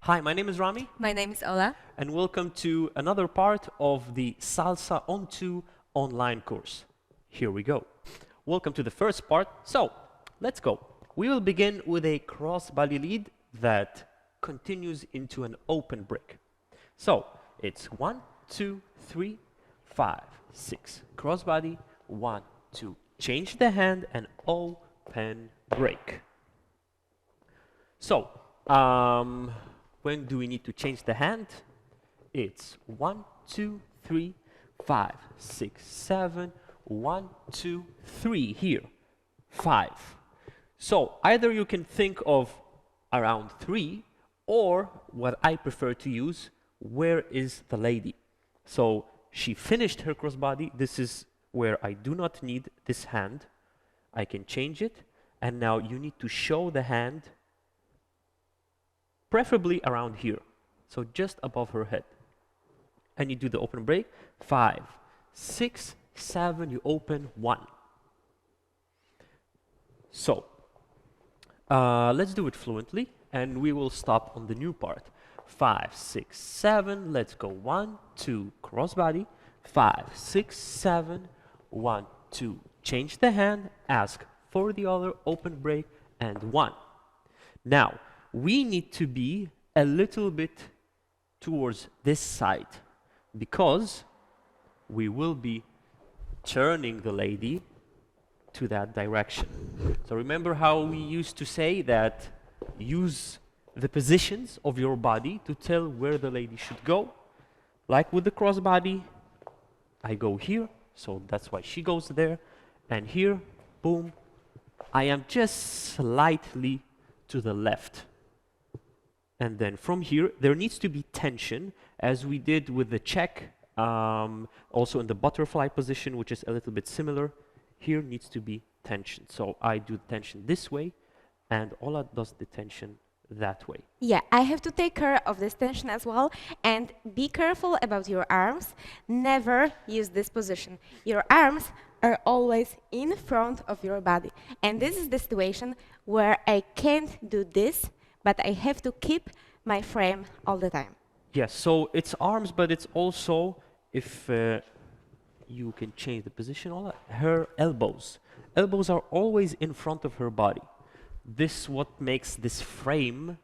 Hi, my name is Rami, My name is Ola. and welcome to another part of the Salsa on 2 online course. Here we go. Welcome to the first part. So, let's go. We will begin with a cross-body lead that continues into an open break. So, it's 1, 2, 3, 5, 6. Cross-body, 1, 2. Change the hand and open break. So, when do we need to change the hand? It's 1, 2, 3, 5, 6, 7, 1, 2, 3 here, 5. So either you can think of around 3, or what I prefer to use, where is the lady? So she finished her crossbody. This is where I do not need this hand. I can change it, and now you need to show the hand preferably around here, so just above her head. And you do the open break, 5, 6, 7, you open 1. So, let's do it fluently, and we will stop on the new part. 5, 6, 7, let's go 1, 2, crossbody, 5, 6, 7, 1, 2, change the hand, ask for the other, open break, and 1. Now, we need to be a little bit towards this side because we will be turning the lady to that direction. So remember how we used to say that use the positions of your body to tell where the lady should go? Like with the crossbody, I go here, so that's why she goes there, and here, boom, I am just slightly to the left. And then from here, there needs to be tension, as we did with the check, also in the butterfly position, which is a little bit similar. Here needs to be tension. So I do tension this way, and Ola does the tension that way. Yeah, I have to take care of this tension as well, and be careful about your arms. Never use this position. Your arms are always in front of your body. And this is the situation where I can't do this, but I have to keep my frame all the time. Yes, so it's arms, but it's also, if you can change the position, Ola, her elbows. Elbows are always in front of her body. This is what makes this frame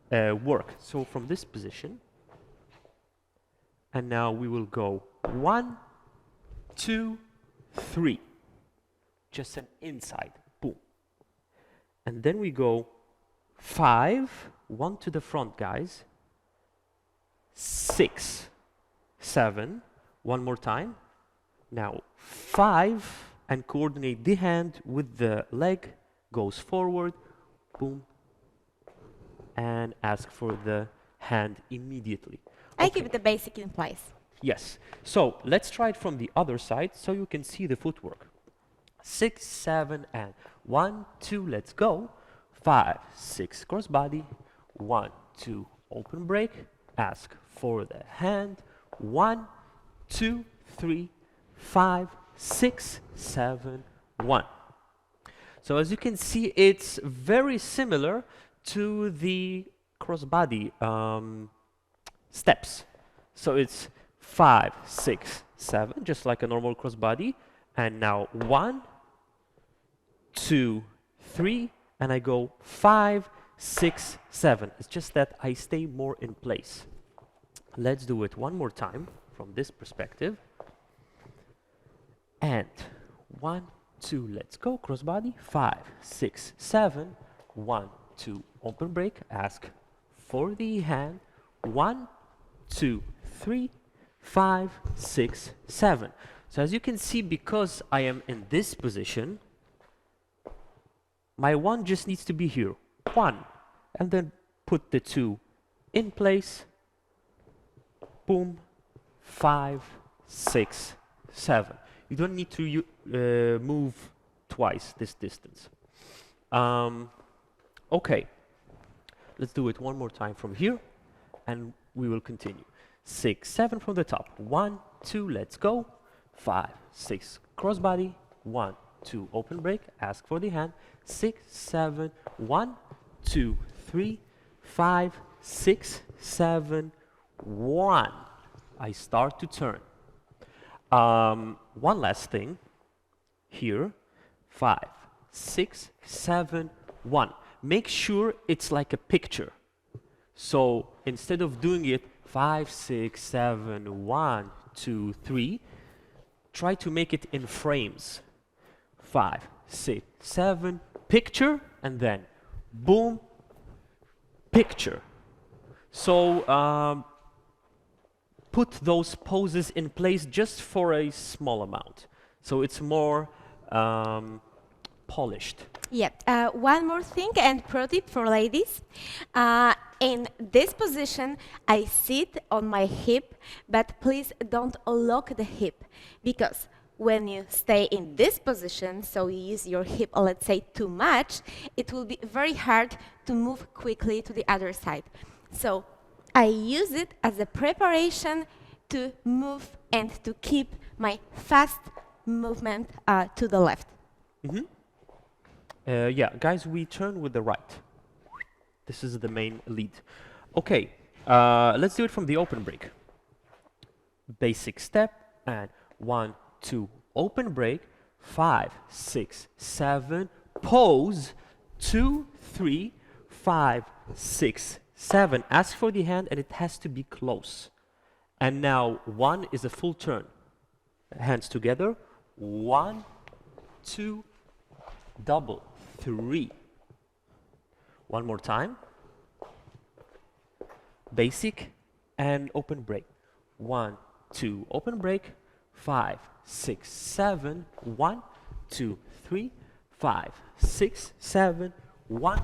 work. So from this position, and now we will go 1, 2, 3. Just an inside, boom. And then we go 5, 1 to the front, guys. 6, 7, one more time. Now 5, and coordinate the hand with the leg, goes forward, boom, and ask for the hand immediately. I keep the basic in place. Yes. So let's try it from the other side so you can see the footwork. 6, 7, and 1, 2, let's go. 5, 6, crossbody, 1, 2, open break, ask for the hand, 1, 2, 3, 5, 6, 7, 1. So as you can see, it's very similar to the crossbody steps. So it's 5, 6, 7, just like a normal crossbody, and now 1, 2, 3, and I go 5, 6, 7. It's just that I stay more in place. Let's do it one more time from this perspective. And 1, 2, let's go, crossbody, 5, 6, 7, 1, 2, open break, ask for the hand, 1, 2, 3, 5, 6, 7. So as you can see, because I am in this position, my 1 just needs to be here, 1, and then put the 2 in place, boom, 5, 6, 7. You don't need to move twice this distance. Okay, let's do it one more time from here, and we will continue. 6, 7 from the top, 1, 2, let's go, 5, 6, crossbody, 1, 2, open break, ask for the hand, 6, 7, 1, 2, 3, 5, 6, 7, 1. I start to turn. One last thing here. 5, 6, 7, 1. Make sure it's like a picture. So instead of doing it 5, 6, 7, 1, 2, 3, try to make it in frames. 5, 6, 7, picture, and then boom, picture. So put those poses in place just for a small amount. So it's more polished. Yeah, one more thing and pro tip for ladies. In this position, I sit on my hip, but please don't lock the hip, because when you stay in this position, so you use your hip, let's say, too much, it will be very hard to move quickly to the other side. So I use it as a preparation to move and to keep my fast movement to the left. Mm-hmm. Yeah, guys, we turn with the right. This is the main lead. Okay, let's do it from the open break. Basic step, and 1, 2, open break, 5, 6, 7, pose, 2, 3, 5, 6, 7. Ask for the hand, and it has to be close. And now 1 is a full turn. Hands together, 1, 2, double, 3. One more time. Basic and open break. 1, 2, open break. 5, 6, 7, 1, 2, 3, 5, 6, 7, 1,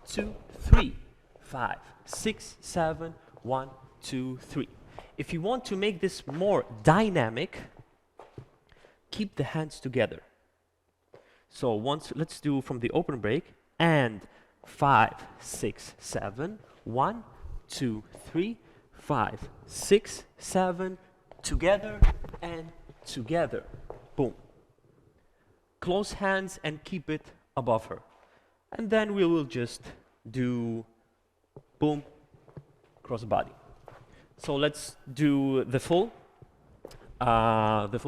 2, 3, 5, 6, 7, 1, 2, 3. If you want to make this more dynamic, keep the hands together. So let's do from the open break, and 5, 6, 7, 1, 2, 3, 5, 6, 7, together and together. Boom. Close hands and keep it above her. And then we will just do boom, cross body. So let's do the full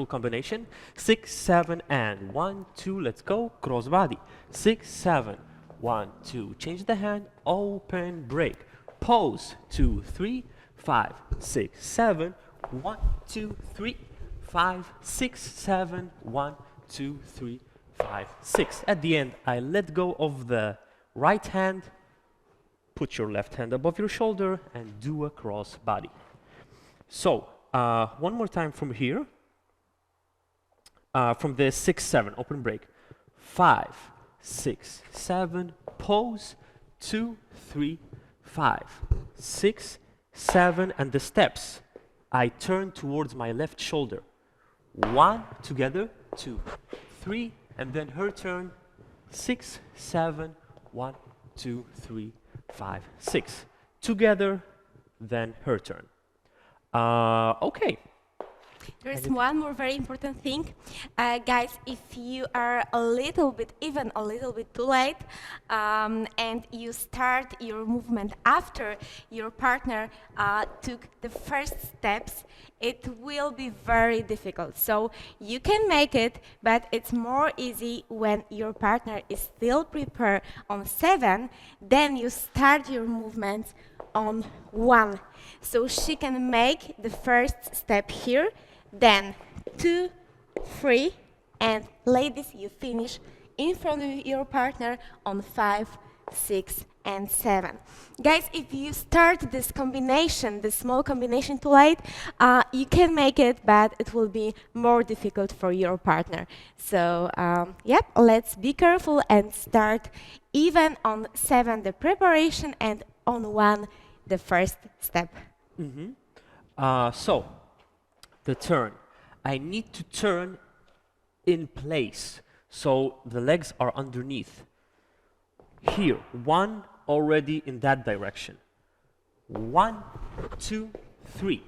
combination. 6, 7, and 1, 2, let's go, cross body. 6, 7, 1, 2, change the hand, open break. Pose, 2, 3, 5, 6, 7, 1, 2, 3, 5, 6, 7, 1, 2, 3, 5, 6. At the end, I let go of the right hand, put your left hand above your shoulder, and do a cross body. So, one more time from here, from the 6, 7, open break. 5, 6, 7, pose, 2, 3, 5, 6, 7, and the steps. I turn towards my left shoulder. 1, together, 2, 3, and then her turn. 6, 7, 1, 2, 3, 5, 6. Together, then her turn. Okay. There's one more very important thing. Guys, if you are even a little bit too late, and you start your movement after your partner took the first steps, it will be very difficult. So you can make it, but it's more easy when your partner is still prepared on 7, then you start your movements on 1. So she can make the first step here, then 2, 3, and ladies, you finish in front of your partner on 5, 6, and 7. Guys, if you start this combination, this small combination too late, you can make it, but it will be more difficult for your partner. So, yep, let's be careful and start even on 7 the preparation and on 1 the first step. Mm-hmm. So, the turn. I need to turn in place, so the legs are underneath. Here, 1 already in that direction. 1, 2, 3.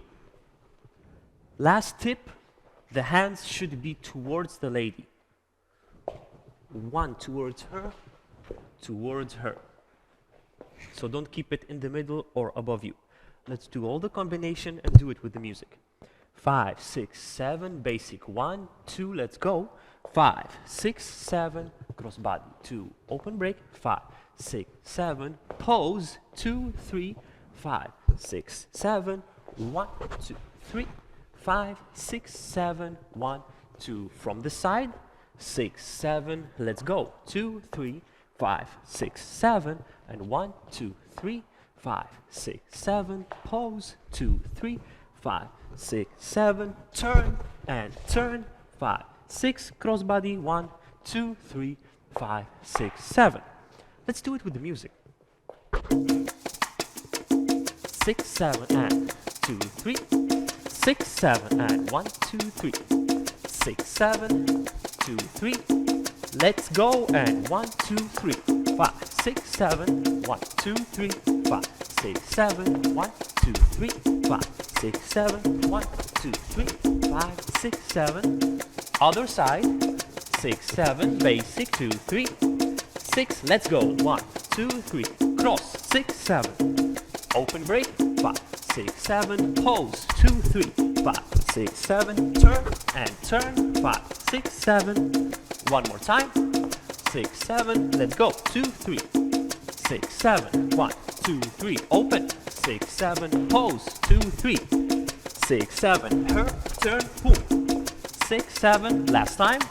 Last tip, the hands should be towards the lady. 1 towards her, towards her. So don't keep it in the middle or above you. Let's do all the combination and do it with the music. 5, 6, 7, basic, 1, 2, let's go. 5, 6, 7, cross body, 2, open break, 5, 6, 7, pose, 2, 3, 5, 6, 7, 1, 2, 3, 5, 6, 7, 1, 2, from the side, 6, 7, let's go, 2, 3, 5, 6, 7, and 1, 2, 3, 5, 6, 7, pose, 2, 3, 5, 6, 7, turn, and turn, 5, 6, crossbody, 1, 2, 3, 5, 6, 7. Let's do it with the music. 6, 7, and 2, 3, 6, 7, and 1, 2, 3, 6, 7, 2, 3, let's go, and 1, 2, 3, 5, 6, 7, 1, 2, 3, 5, 6, 7, 1, 2, 3, 5, 6, 7, 1, 2, 3, 5, 6, 7, other side, 6, 7, basic, 2, 3, 6, let's go, 1, 2, 3, cross, 6, 7, open break, 5, 6, 7, pose, 2, 3, 5, 6, 7, turn, and turn, 5, 6, 7, one more time, 6, 7, let's go, 2, 3, 6, 7, 1, 2, 3, open, 6, 7, pose, 2, 3, 6, 7, turn, boom, 6, 7, last time,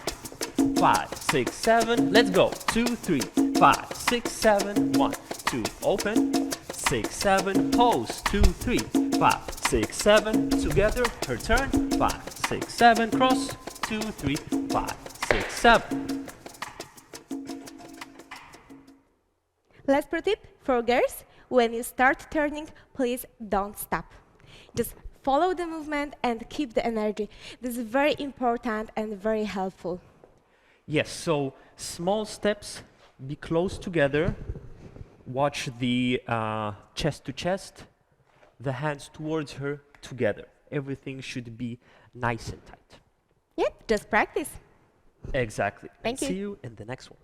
5, 6, 7, let's go, 2, 3, 5, 6, 7, 1, 2, open, 6, 7, pose, 2, 3, 5, 6, 7, together, her turn, 5, 6, 7, cross, 2, 3, 5, 6, 7. Last pro tip for girls, when you start turning, please don't stop. Just follow the movement and keep the energy. This is very important and very helpful. Yes, so small steps, be close together, watch the chest to chest, the hands towards her together. Everything should be nice and tight. Yeah, just practice. Exactly. Thank And you. see you in the next one.